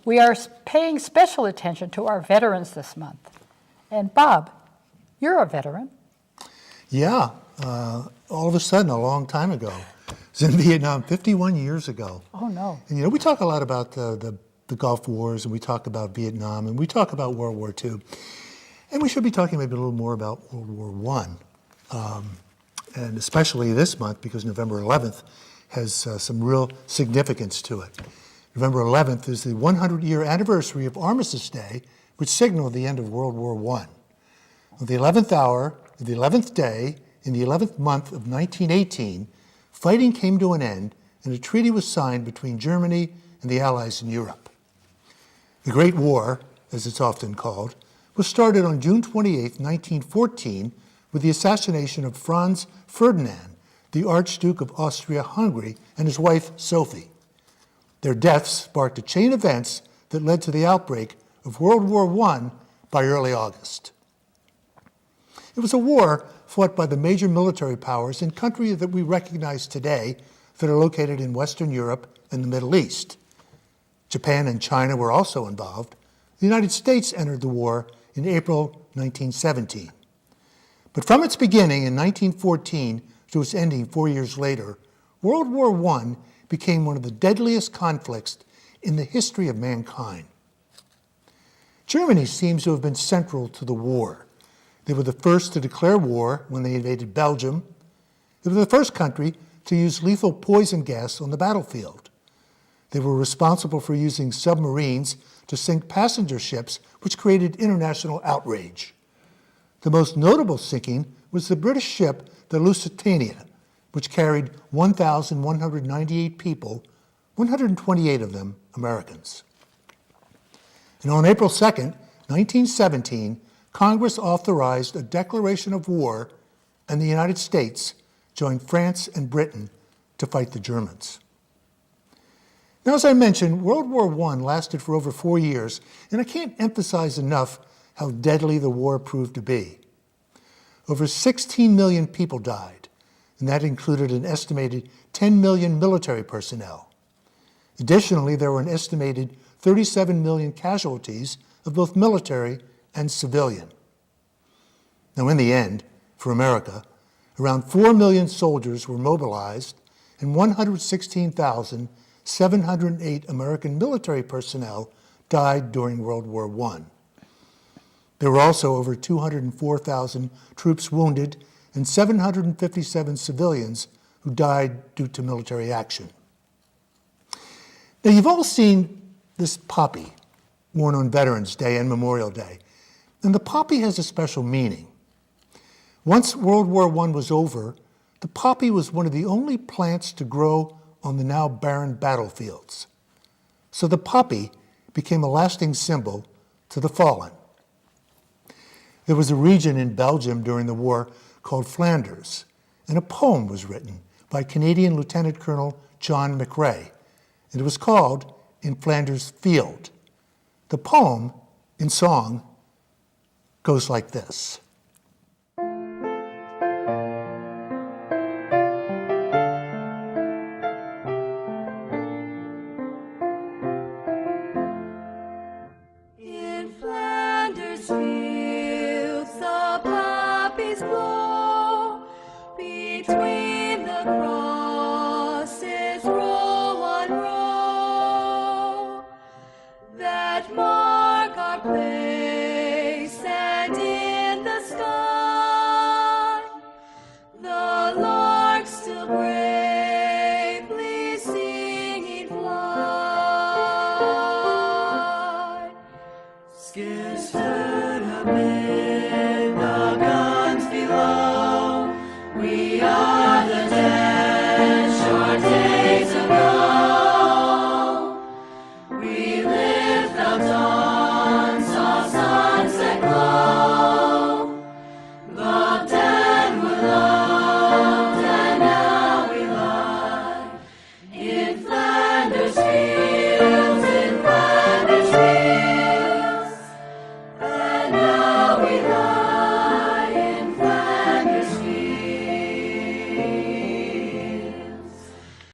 We are paying special attention to our veterans this month. And Bob, you're a veteran. Yeah, all of a sudden, a long time ago. I was in Vietnam 51 years ago. Oh, no. And you know, we talk a lot about the Gulf Wars, and we talk about Vietnam, and we talk about World War II. And we should be talking maybe a little more about World War I, and especially this month, because November 11th has some real significance to it. November 11th is the 100-year anniversary of Armistice Day, which signaled the end of World War I. On the 11th hour, the 11th day, in the 11th month of 1918, fighting came to an end and a treaty was signed between Germany and the Allies in Europe. The Great War, as it's often called, was started on June 28, 1914, with the assassination of Franz Ferdinand, the Archduke of Austria-Hungary, and his wife, Sophie. Their deaths sparked a chain of events that led to the outbreak of World War I by early August. It was a war fought by the major military powers in countries that we recognize today that are located in Western Europe and the Middle East. Japan and China were also involved. The United States entered the war in April 1917. But from its beginning in 1914 to its ending 4 years later, World War I became one of the deadliest conflicts in the history of mankind. Germany seems to have been central to the war. They were the first to declare war when they invaded Belgium. They were the first country to use lethal poison gas on the battlefield. They were responsible for using submarines to sink passenger ships, which created international outrage. The most notable sinking was the British ship, the Lusitania, which carried 1,198 people, 128 of them Americans. And on April 2nd, 1917, Congress authorized a declaration of war, and the United States joined France and Britain to fight the Germans. Now, as I mentioned, World War I lasted for over 4 years, and I can't emphasize enough how deadly the war proved to be. Over 16 million people died, and that included an estimated 10 million military personnel. Additionally, there were an estimated 37 million casualties of both military and civilian. Now, in the end, for America, around 4 million soldiers were mobilized, and 116,708 American military personnel died during World War I. There were also over 204,000 troops wounded and 757 civilians who died due to military action. Now, you've all seen this poppy worn on Veterans Day and Memorial Day, and the poppy has a special meaning. Once World War I was over, the poppy was one of the only plants to grow on the now barren battlefields. So the poppy became a lasting symbol to the fallen. There was a region in Belgium during the war called Flanders, and a poem was written by Canadian Lieutenant Colonel John McRae, and it was called In Flanders Field. The poem, in song, goes like this. In Flanders fields the poppies blow, between the crosses row on row, that mark our place.